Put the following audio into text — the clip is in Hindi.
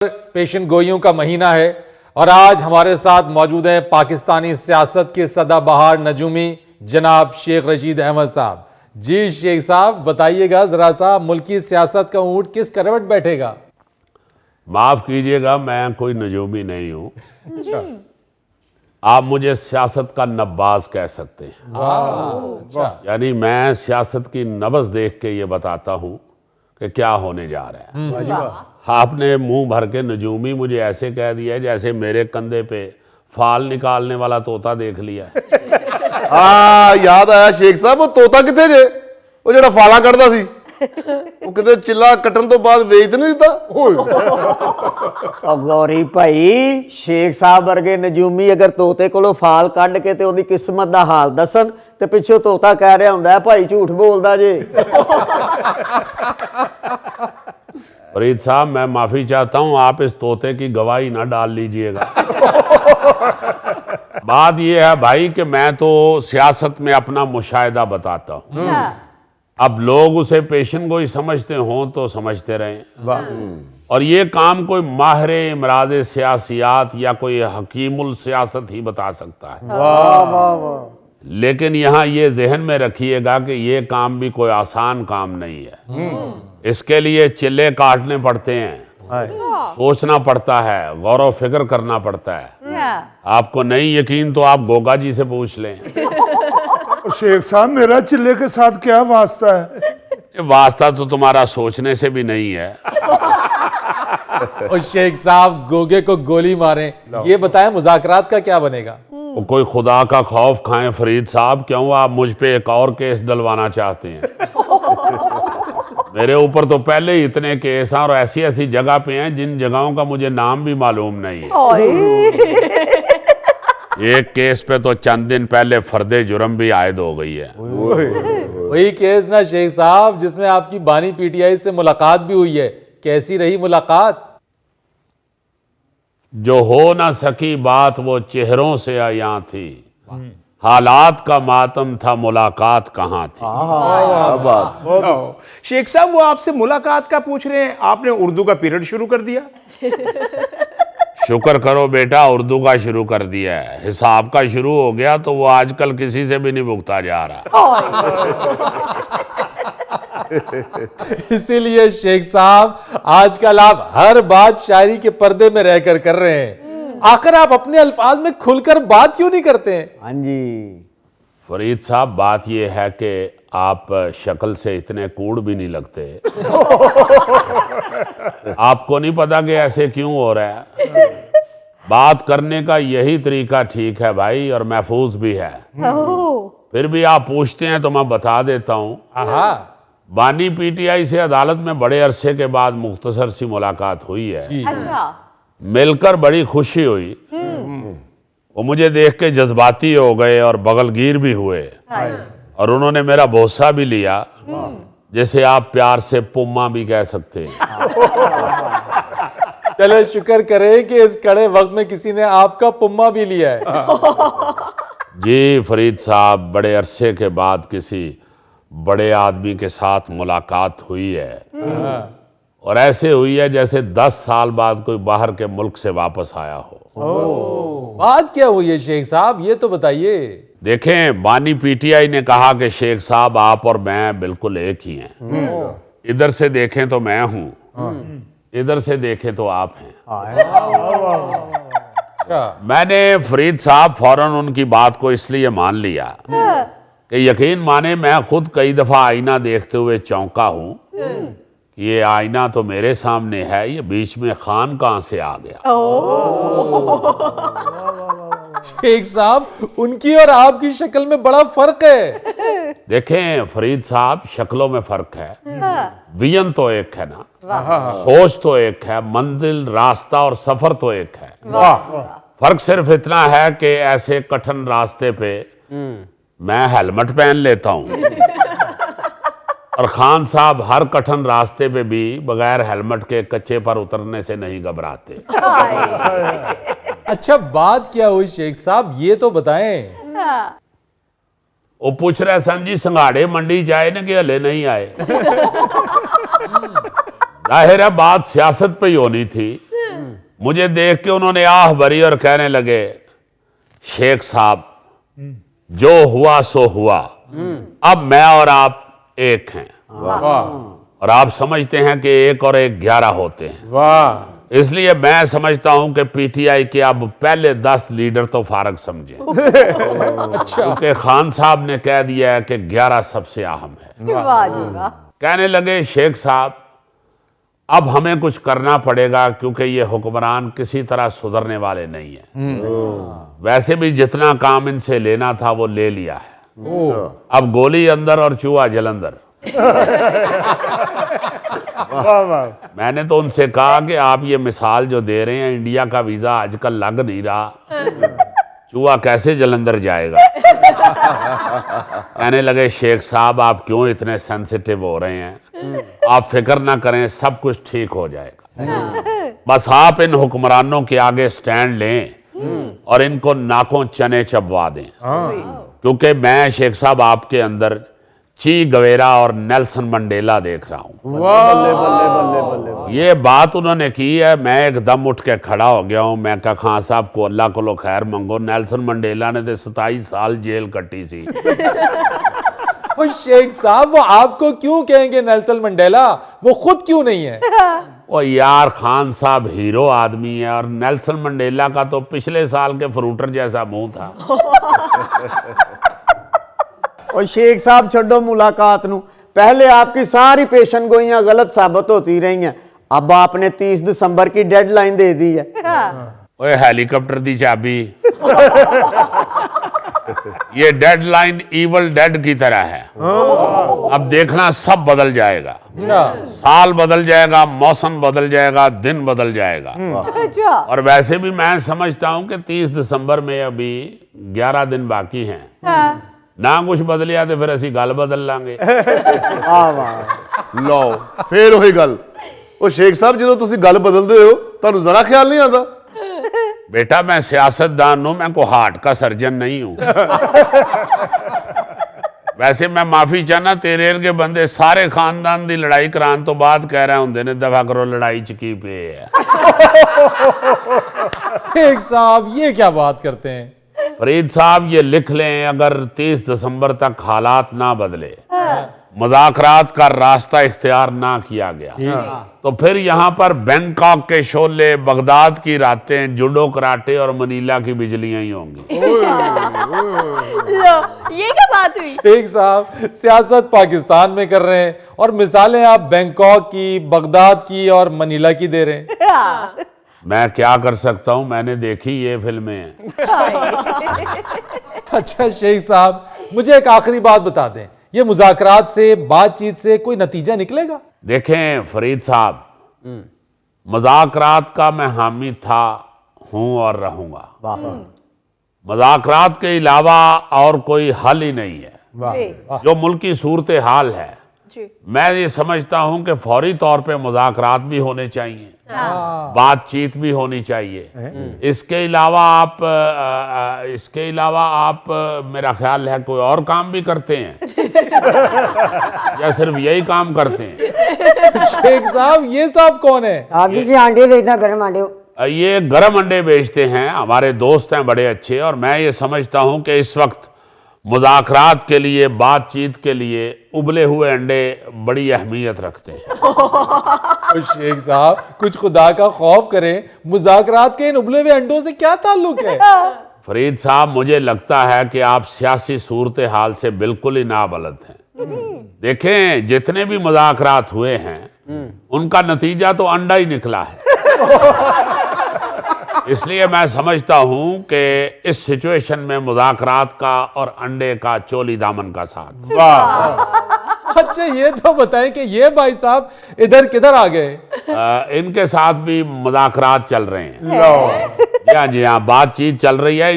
पेशन गोइयों का महीना है और आज हमारे साथ मौजूद हैं पाकिस्तानी सियासत के सदाबहार नजूमी जनाब शेख रशीद अहमद साहब। जी शेख साहब बताइएगा जरा सा, मुल्की सियासत का ऊंट किस करवट बैठेगा? माफ कीजिएगा, मैं कोई नजूमी नहीं हूँ। आप मुझे सियासत का नब्बाज कह सकते हैं। यानी मैं सियासत की नब्ज़ देख के ये बताता हूँ कि क्या होने जा रहा है। आपने मुंह भर के नजूमी मुझे ऐसे कह दिया है जैसे मेरे कंधे पे फाल निकालने वाला तोता देख लिया है। हाँ याद आया शेख साहब, वो तोता कितने जे वो जो फाला कटदा सी वो किते चिल्ला कटन तो बाद वेच नहीं दिता। गौरी भाई शेख साहब वर्गे नजूमी अगर तोते कोलों फाल कढ़ के ते ओदी किस्मत दा हाल दसन ते पिछों तोता कह रहा हुंदा है भाई झूठ बोलदा जे। फरीद साहब, मैं माफी चाहता हूं, आप इस तोते की गवाही ना डाल लीजिएगा। बात यह है भाई कि मैं तो सियासत में अपना मुशाहिदा बताता हूं। अब लोग उसे पेशन गोई समझते हों तो समझते रहें, और ये काम कोई माहिर इमराज सियासियात या कोई हकीमुल सियासत ही बता सकता है। लेकिन यहाँ ये जहन में रखिएगा कि ये काम भी कोई आसान काम नहीं है। इसके लिए चिल्ले काटने पड़ते हैं, सोचना पड़ता है, गौर व फिक्र करना पड़ता है। आपको नहीं यकीन तो आप गोगा जी से पूछ लें। शेख साहब, मेरा चिल्ले के साथ क्या वास्ता है? ये वास्ता तो तुम्हारा सोचने से भी नहीं है। और शेख साहब गोगे को गोली मारें, ये बताएं मुज़ाकरात का क्या बनेगा? वो कोई खुदा का खौफ खाएं फरीद साहब, क्यों आप मुझ पे एक और केस डलवाना चाहते हैं? मेरे ऊपर तो पहले ही इतने केस हैं और ऐसी ऐसी जगह पे हैं जिन जगहों का मुझे नाम भी मालूम नहीं है। एक केस पे तो चंद दिन पहले फर्दे जुर्म भी आयद हो गई है। वही केस ना शेख साहब जिसमें आपकी बानी पीटीआई से मुलाकात भी हुई है, कैसी रही मुलाकात? जो हो ना सकी बात वो चेहरों से आया थी, हालात का मातम था मुलाकात कहाँ थी। शेख साहब, वो आपसे मुलाकात का पूछ रहे हैं, आपने उर्दू का पीरियड शुरू कर दिया। शुक्र करो बेटा, उर्दू का शुरू कर दिया है। हिसाब का शुरू हो गया तो वो आजकल किसी से भी नहीं भुगता जा रहा। इसीलिए शेख साहब आजकल आप हर बात शायरी के पर्दे में रहकर कर रहे हैं। आखिर आप अपने अल्फाज में खुलकर बात क्यों नहीं करते हैं? हाँ जी फरीद साहब, बात यह है कि आप शक्ल से इतने कूड़ भी नहीं लगते। आपको नहीं पता कि ऐसे क्यों हो रहा है। बात करने का यही तरीका ठीक है भाई, और महफूज भी है। फिर भी आप पूछते हैं तो मैं बता देता हूँ। बानी पीटीआई से अदालत में बड़े अरसे के बाद मुख्तसर सी मुलाकात हुई है। मिलकर बड़ी खुशी हुई। वो मुझे देख के जज्बाती हो गए और बगलगीर भी हुए, और उन्होंने मेरा बोसा भी लिया, जैसे आप प्यार से पुम्मा भी कह सकते हैं। चलो शुक्र करें कि इस कड़े वक्त में किसी ने आपका पुम्मा भी लिया है। जी फरीद साहब, बड़े अरसे के बाद किसी बड़े आदमी के साथ मुलाकात हुई है, और ऐसे हुई है जैसे 10 साल बाद कोई बाहर के मुल्क से वापस आया हो। बात क्या हुई है शेख साहब, ये तो बताइए। देखें, बानी पीटीआई ने कहा कि शेख साहब आप और मैं बिल्कुल एक ही हैं। इधर से देखें तो मैं हूं, इधर से देखें तो आप हैं। मैंने फरीद साहब फौरन उनकी बात को इसलिए मान लिया कि यकीन माने मैं खुद कई दफा आईना देखते हुए चौंका हूं कि ये आईना तो मेरे सामने है, ये बीच में खान कहां से आ गया। शेख साहब, उनकी और आपकी शक्ल में बड़ा फर्क है। देखें फरीद साहब, शक्लों में फर्क है, विजन तो एक है ना, सोच तो एक है, मंजिल, रास्ता और सफर तो एक है। फर्क सिर्फ इतना है कि ऐसे कठिन रास्ते पे मैं हेलमेट पहन लेता हूं, और खान साहब हर कठिन रास्ते पे भी बगैर हेलमेट के कच्चे पर उतरने से नहीं घबराते। अच्छा, बात क्या हुई शेख साहब, ये तो बताएं। वो पूछ रहे सन जी संघाड़े मंडी जाए ना कि हले नहीं आए। जाहिर है बात सियासत पे ही होनी थी, मुझे देख के उन्होंने आह भरी और कहने लगे, शेख साहब जो हुआ सो हुआ, अब मैं और आप एक हैं वाह और आप समझते हैं कि 1 और 1 11 होते हैं। वाह। इसलिए मैं समझता हूं कि पीटीआई के अब पहले 10 लीडर तो फारग समझे, क्योंकि खान साहब ने कह दिया है कि 11 सबसे अहम है। वाह जी वाह। कहने लगे, शेख साहब अब हमें कुछ करना पड़ेगा, क्योंकि ये हुक्मरान किसी तरह सुधरने वाले नहीं है। वैसे भी जितना काम इनसे लेना था वो ले लिया है, अब गोली अंदर और चूहा जलंधर। वाह वाह। मैंने तो उनसे कहा कि आप ये मिसाल जो दे रहे हैं, इंडिया का वीजा आजकल लग नहीं रहा, चूहा कैसे जलंधर जाएगा? कहने लगे, शेख साहब आप क्यों इतने सेंसिटिव हो रहे हैं, आप फिक्र ना करें, सब कुछ ठीक हो जाएगा। बस आप इन हुक्मरानों के आगे स्टैंड लें और इनको नाकों चने चबवा दें, क्योंकि मैं शेख साहब आपके अंदर ची गवेरा और नेल्सन मंडेला देख रहा हूं। बल्ले बल्ले बल्ले बल्ले। ये बात उन्होंने की है, मैं एकदम उठ के खड़ा हो गया हूं। मैं कहा, खान साहब को अल्लाह को लो खैर मंगो, नेल्सन मंडेला ने तो 27 साल जेल कटी सी। और शेख साहब वो आपको क्यों कहेंगे नेल्सन मंडेला, वो खुद क्यों नहीं है? ओ यार, खान साहब हीरो आदमी है और नेल्सन मंडेला का तो पिछले साल के फ्रूटर जैसा मुंह था। और शेख साहब छोड़ो मुलाकात नू, पहले आपकी सारी पेशन गोइयां गलत साबित होती रही हैं, अब आपने 30 दिसंबर की डेडलाइन दे दी है। ओए हेलीकॉप्टर दी चाबी, ये डेडलाइन इवल डेड की तरह है। अब देखना सब बदल जाएगा, साल बदल जाएगा, मौसम बदल जाएगा, दिन बदल जाएगा। अच्छा। और वैसे भी मैं समझता हूं कि 30 दिसंबर में अभी 11 दिन बाकी हैं। हाँ। ना कुछ बदलिया तो फिर असी गल बदल लांगे। ਲਓ ਫੇਰ ਉਹੀ ਗੱਲ। ਉਹ ਸ਼ੇਖ ਸਾਹਿਬ ਜਦੋਂ ਤੁਸੀਂ ਗੱਲ ਬਦਲਦੇ ਹੋ ਤੁਹਾਨੂੰ ਜ਼ਰਾ ਖਿਆਲ ਨਹੀਂ ਆਉਂਦਾ? बेटा मैं सियासतदान हूं, मैं को हार्ट का सर्जन नहीं हूं। वैसे मैं माफी चाहना, तेरे के बंदे सारे खानदान की लड़ाई कराने तो बाद कह रहे होंगे ने दफा करो लड़ाई च की पे है। शेख साहब ये क्या बात करते हैं? फरीद साहब ये लिख लें, अगर 30 दिसंबर तक हालात ना बदले, मुज़ाकरात का रास्ता इख्तियार ना किया गया, तो फिर यहाँ पर बैंकॉक के शोले, बगदाद की रातें, जुडो कराटे और मनीला की बिजलियां ही होंगी। लो ये क्या बात हुई? शेख साहब सियासत पाकिस्तान में कर रहे हैं और मिसालें आप बैंकॉक की, बगदाद की और मनीला की दे रहे हैं। हाँ। मैं क्या कर सकता हूं, मैंने देखी ये फिल्में। अच्छा शेख साहब मुझे एक आखिरी बात बता दें, ये मुज़ाकरात से, बातचीत से कोई नतीजा निकलेगा? देखें फरीद साहब, मुज़ाकरात का मैं हामी था, हूं और रहूंगा। मुज़ाकरात के अलावा और कोई हल ही नहीं है। जी, जो मुल्क की सूरत हाल है, जी। मैं ये समझता हूं कि फौरी तौर पे मुज़ाकरात भी होने चाहिए, बातचीत भी होनी चाहिए। इसके अलावा आप मेरा ख्याल है कोई और काम भी करते हैं या सिर्फ यही काम करते हैं? शेख साहब ये साहब कौन है? आगे जी आंडे बेचना, गर्म आंडे। ये गरम अंडे बेचते हैं, हमारे दोस्त हैं बड़े अच्छे, और मैं ये समझता हूं कि इस वक्त मुज़ाकरात के लिए, बातचीत के लिए उबले हुए अंडे बड़ी अहमियत रखते हैं। तो शेख साहब कुछ खुदा का खौफ करें, मुज़ाकरात के इन उबले हुए अंडों से क्या ताल्लुक है? फरीद साहब मुझे लगता है कि आप सियासी सूरत हाल से बिल्कुल ही नाबलद हैं। देखें जितने भी मुज़ाकरात हुए हैं उनका नतीजा तो अंडा ही निकला है। इसलिए मैं समझता हूं कि इस सिचुएशन में मुज़ाकरात का और अंडे का चोली दामन का साथ। वाह। अच्छा ये तो बताएं कि ये भाई साहब इधर किधर आ गए? इनके साथ भी मुज़ाकरात चल रहे हैं। जी हाँ, बातचीत चल रही है।